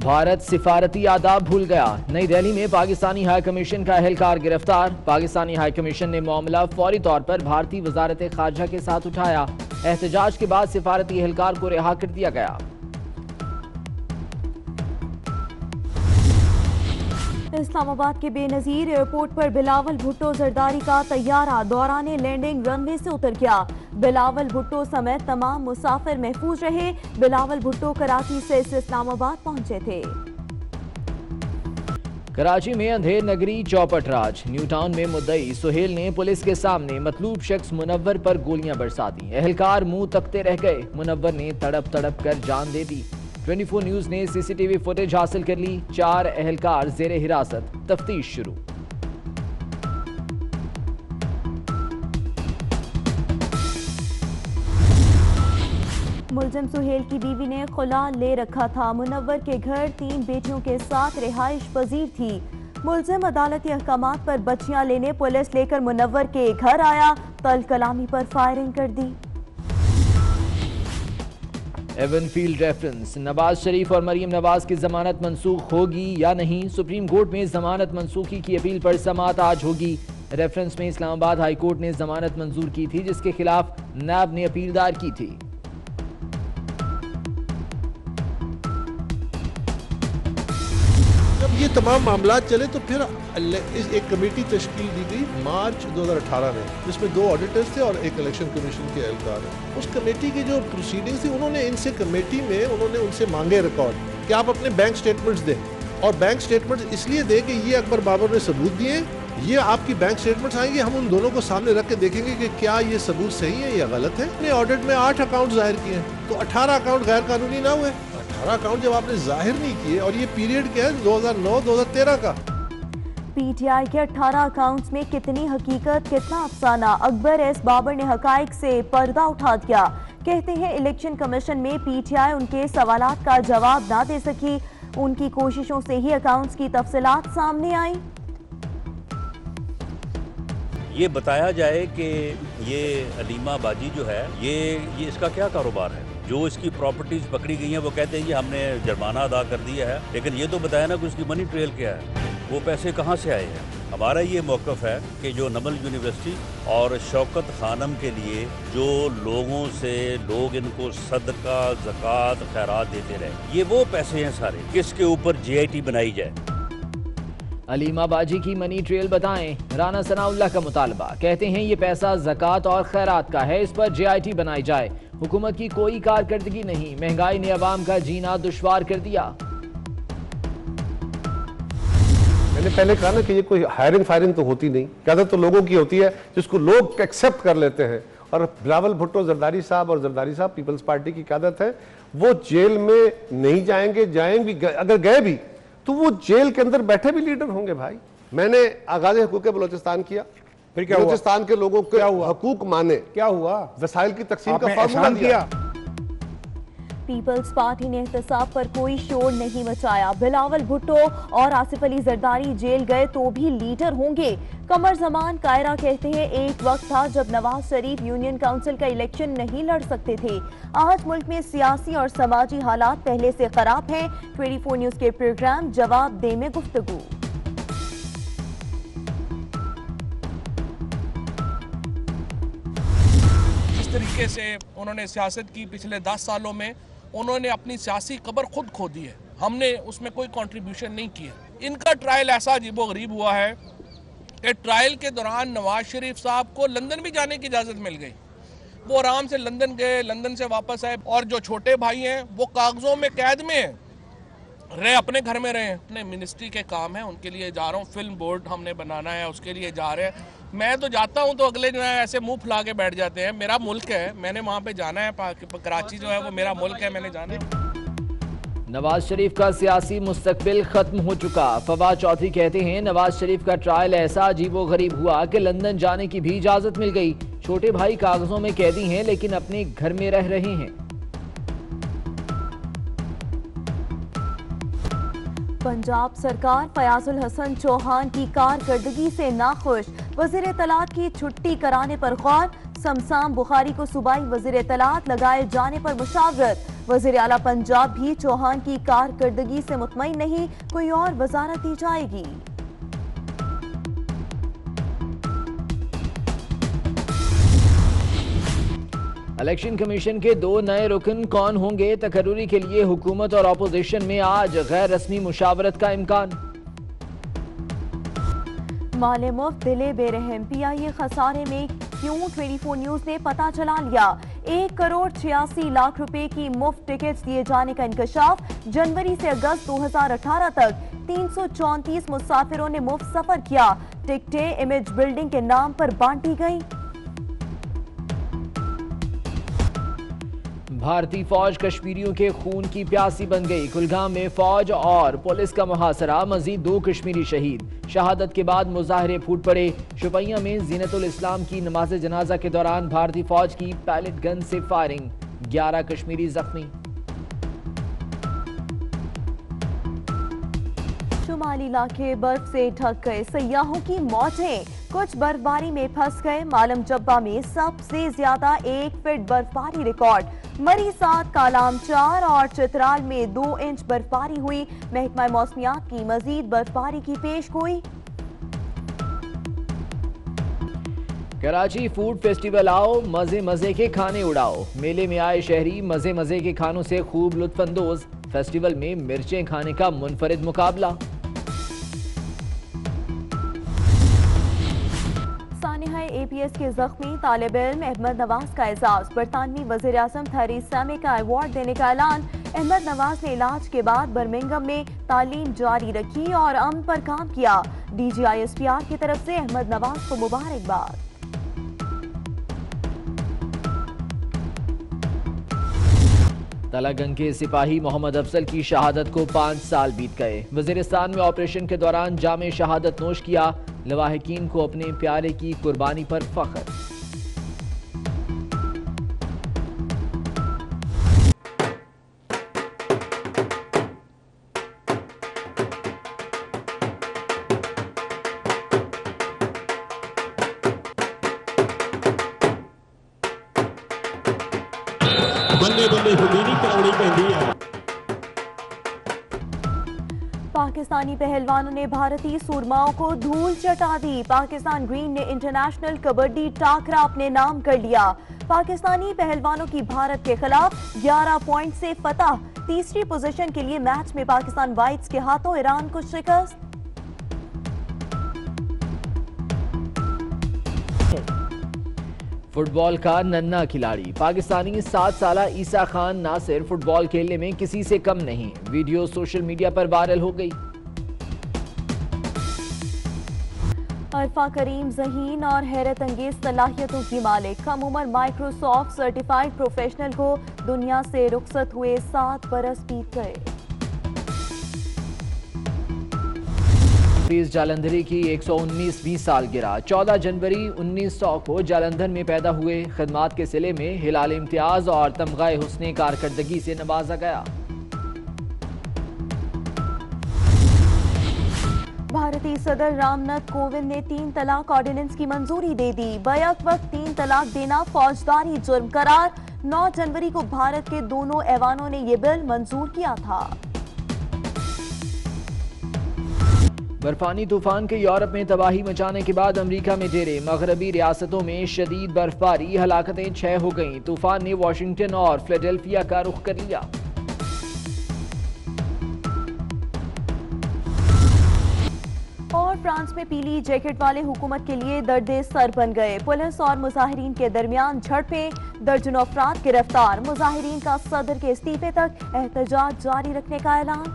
भारत सिफारती आदाब भूल गया। नई दिल्ली में पाकिस्तानी हाई कमीशन का एहलकार गिरफ्तार। पाकिस्तानी हाई कमीशन ने मामला फौरी तौर पर भारतीय वजारत खारजा के साथ उठाया। एहतजाज के बाद सिफारती एहलकार को रिहा कर दिया गया। इस्लामाबाद के बेनजीर एयरपोर्ट पर बिलावल भुट्टो जरदारी का तैयारा दौरान लैंडिंग रनवे से उतर गया। बिलावल भुट्टो समेत तमाम मुसाफिर महफूज रहे। बिलावल भुट्टो कराची से इस्लामाबाद पहुंचे थे। कराची में अंधेर नगरी चौपट राज। न्यू टाउन में मुद्दई सुहेल ने पुलिस के सामने मतलूब शख्स मुनव्वर पर गोलियां बरसा दी। एहलकार मुंह तकते रह गए। मुनव्वर ने तड़प तड़प कर जान दे दी। 24 न्यूज ने सीसीटीवी फुटेज हासिल कर ली। 4 एहलकार जेरे हिरासत, तफ्तीश शुरू। मुलजिम सुहेल की बीवी ने खुला ले रखा था। मुनव्वर के घर 3 बेटियों के साथ रिहाइश पजीर थी। मुलजिम अदालती अहकामात पर बच्चियां लेने पुलिस लेकर मुनव्वर के घर आया। तल कलामी पर फायरिंग कर दी। एवनफील्ड रेफरेंस, नवाज शरीफ और मरीम नवाज की जमानत मंसूख होगी या नहीं। सुप्रीम कोर्ट में जमानत मंसूखी की अपील पर समाअत आज होगी। रेफरेंस में इस्लामाबाद हाई कोर्ट ने जमानत मंजूर की थी, जिसके खिलाफ नैब ने अपील दायर की थी। जब ये तमाम मामला चले तो फिर एक कमेटी तश्कील दी गई मार्च 2018 में, जिसमें 2 ऑडिटर्स थे और एक इलेक्शन कमीशन के एहलकार हैं। उस कमेटी की जो प्रोसीडिंग्स थी, उन्होंने इनसे कमेटी में उनसे मांगे रिकॉर्ड कि आप अपने बैंक स्टेटमेंट्स दें, और बैंक स्टेटमेंट्स इसलिए दें कि ये अकबर बाबर ने सबूत दिए, ये आपकी बैंक स्टेटमेंट्स आएंगे, हम उन दोनों को सामने रख के देखेंगे कि क्या ये सबूत सही है या गलत है। अपने ऑडिट में 8 अकाउंट जाहिर किए हैं, तो 18 अकाउंट गैर कानूनी ना हुए। 18 अकाउंट जब आपने जाहिर नहीं किए, और ये पीरियड क्या है 2009-2013 का। पीटीआई के 18 अकाउंट्स में कितनी हकीकत कितना अफसाना। अकबर एस बाबर ने हकाइक से पर्दा उठा दिया। कहते हैं इलेक्शन कमीशन में पीटीआई उनके सवालात का जवाब ना दे सकी। उनकी कोशिशों से ही अकाउंट्स की तफसीलात सामने आई। ये बताया जाए कि ये अलीमा बाजी जो है ये इसका क्या कारोबार है। जो इसकी प्रॉपर्टीज पकड़ी गई हैं वो कहते हैं कि हमने जुर्माना अदा कर दिया है, लेकिन ये तो बताया ना कि उसकी मनी ट्रेल क्या है, वो पैसे कहाँ से आए हैं। हमारा ये मौक़िफ़ है कि जो नमल यूनिवर्सिटी और शौकत खानम के लिए जो लोगों से लोग इनको सदका ज़कात खैरात देते रहे, ये वो पैसे हैं सारे, किसके ऊपर JIT बनाई जाए। अलीमा बाजी की मनी ट्रेल बताएं। राना सनाउल्लाह का मुतालबा, कहते हैं ये पैसा ज़कात और खैरात का है, इस पर JIT बनाई जाए। हुकूमत की कोई कारकर्दगी नहीं, महंगाई ने अवाम का जीना दुश्वार कर दिया। मैंने पहले कहा ना कि ये कोई हायरिंग फायरिंग तो होती नहीं, क़यादत तो लोगों की होती है जिसको लोग एक्सेप्ट कर लेते हैं। और बिलावल भुट्टो जरदारी साहब और जरदारी साहब पीपल्स पार्टी की क़यादत है, वो जेल में नहीं जाएंगे, अगर गए भी तो वो जेल के अंदर बैठे भी लीडर होंगे। भाई मैंने आगाज़ हुकूक बलोचिस्तान किया, फिर क्या बलोचिस्तान के लोगों के हकूक माने, क्या हुआ, वसाइल की तकसीम का फार्मूला दिया। पीपल्स पार्टी ने एहतसाब पर कोई शोर नहीं मचाया। बिलावल भुट्टो और आसिफ अली जरदारी जेल गए तो भी लीडर होंगे। कमर जमान कायरा कहते हैं एक वक्त था जब नवाज शरीफ यूनियन काउंसिल का इलेक्शन नहीं लड़ सकते थे। आज मुल्क में सियासी और समाजी हालात पहले से खराब हैं। 24 न्यूज के प्रोग्राम जवाब दे में गुफ्तगू। जिस तरीके से उन्होंने सियासत की पिछले 10 सालों में, उन्होंने अपनी सियासी कब्र खुद खो दी है। हमने उसमें कोई कंट्रीब्यूशन नहीं किया। इनका ट्रायल ऐसा अजीबोगरीब हुआ है कि ट्रायल के दौरान नवाज शरीफ साहब को लंदन भी जाने की इजाज़त मिल गई। वो आराम से लंदन गए, लंदन से वापस आए, और जो छोटे भाई हैं वो कागजों में कैद में हैं, रहे अपने घर में रहे। अपने मिनिस्ट्री के काम है, उनके लिए जा रहा हूँ। फिल्म बोर्ड हमने बनाना है, उसके लिए जा रहे हैं। मैं तो जाता हूँ तो अगले दिन ऐसे मुंह फुला के बैठ जाते हैं। मेरा मुल्क है, मैंने वहाँ पे जाना है। कराची जो है वो मेरा मुल्क है, मैंने जाना है। नवाज शरीफ का सियासी मुस्तकबिल खत्म हो चुका। फवाद चौधरी कहते हैं नवाज शरीफ का ट्रायल ऐसा अजीबोगरीब हुआ कि लंदन जाने की भी इजाजत मिल गई। छोटे भाई कागजों में कैदी हैं लेकिन अपने घर में रह रहे हैं। पंजाब सरकार फयाजुल हसन चौहान की कारकर्दगी से नाखुश। वज़ीर इत्तलात की छुट्टी कराने पर गौर। समसाम बुखारी को सूबाई वजीर इत्तलात लगाए जाने पर मुशावरत। वजीर आला पंजाब भी चौहान की कारकर्दगी से मुतमईन नहीं, कोई और वजारत दी जाएगी। इलेक्शन कमीशन के 2 नए रुकन कौन होंगे? तकर्रुरी के लिए हुकूमत और अपोजिशन में आज गैर रस्मी मुशावरत का इम्कान। माले मुफ्त दिले बेरहम, PIA खसारे में क्यों 24 न्यूज ने पता चला लिया। 1,86,00,000 रुपए की मुफ्त टिकट्स दिए जाने का इंकशाफ। जनवरी से अगस्त 2018 तक 334 मुसाफिरों ने मुफ्त सफर किया। टिकटें इमेज बिल्डिंग के नाम पर बांटी गई। भारतीय फौज कश्मीरियों के खून की प्यासी बन गई। कुलगाम में फौज और पुलिस का मुहासरा, मजीद 2 कश्मीरी शहीद। शहादत के बाद मुजाहरे फूट पड़े। शुपैया में जीनतुल इस्लाम की नमाज जनाजा के दौरान भारतीय फौज की पैलेट गन से फायरिंग, 11 कश्मीरी जख्मी। शुमाली इलाके बर्फ से ढक गए, सयाहों की मौतें। कुछ बर्फबारी में फंस गए। मालम जब्बा में सबसे ज्यादा 1 फीट बर्फबारी रिकॉर्ड। मरी 7, कालाम 4 और चित्राल में 2 इंच बर्फबारी हुई। महकमा मौसमियात की मजीद बर्फबारी की पेशगोई। कराची फूड फेस्टिवल आओ, मजे मजे के खाने उड़ाओ। मेले में आए शहरी मजे मजे के खानों से खूब लुत्फानंदोज। फेस्टिवल में मिर्चें खाने का मुनफरिद मुकाबला। APS के जख्मी तालिब इल्म अहमद नवाज का एजाज। बरतानवी वज़ीर आज़म थेरेसा मे का अवार्ड देने का ऐलान। अहमद नवाज ने इलाज के बाद बर्मिंघम में तालीम जारी रखी और अमन पर काम किया। DGISPR की तरफ से अहमद नवाज को मुबारकबाद। तलागंग के सिपाही मोहम्मद अफजल की शहादत को 5 साल बीत गए। वजीरिस्तान में ऑपरेशन के दौरान जामे शहादत नोश किया। लवाहिकीन को अपने प्यारे की कुर्बानी पर फख्र। बल्ले बल्ले हुदीनी कराउनी पैंदी है। पाकिस्तानी पहलवानों ने भारतीय सूरमाओं को धूल चटा दी। पाकिस्तान ग्रीन ने इंटरनेशनल कबड्डी टाकरा अपने नाम कर लिया। पाकिस्तानी पहलवानों की भारत के खिलाफ 11 पॉइंट से फतह। तीसरी पोजीशन के लिए मैच में पाकिस्तान वाइट्स के हाथों ईरान को शिकस्त। फुटबॉल का नन्हा खिलाड़ी पाकिस्तानी 7 साला ईसा खान नासिर फुटबॉल खेलने में किसी से कम नहीं। वीडियो सोशल मीडिया पर वायरल हो गई। अरफा करीम ज़हीन और हैरत अंगेज सलाहियतों की मालिक। कम उम्र माइक्रोसॉफ्ट सर्टिफाइड प्रोफेशनल को दुनिया से रुखसत हुए 7 बरस बीत गए। जालंधरी की 119वीं सालगिरह 14 जनवरी 1900 को जालंधर में पैदा हुए। खिदमात के सिले में हिलाल इम्तियाज और तमगाए हुस्ने कारकर्दगी से नवाजा गया। भारतीय सदर रामनाथ कोविंद ने 3 तलाक ऑर्डिनेंस की मंजूरी दे दी। बैक वक्त 3 तलाक देना फौजदारी जुर्म करार। 9 जनवरी को भारत के दोनों ऐवानों ने यह बिल मंजूर किया था। बर्फानी तूफान के यूरोप में तबाही मचाने के बाद अमेरिका में डेरे। मगरबी रियासतों में शदीद बर्फबारी, हलाकतें 6 हो गईं। तूफान ने वाशिंगटन और फिलाडेल्फिया का रुख कर लिया। और फ्रांस में पीली जैकेट वाले हुकूमत के लिए दर्दे सर बन गए। पुलिस और मुजाहिरीन के दरमियान झड़पें, दर्जनों अफराद गिरफ्तार। मुजाहिरीन का सदर के इस्तीफे तक एहतजाज जारी रखने का ऐलान।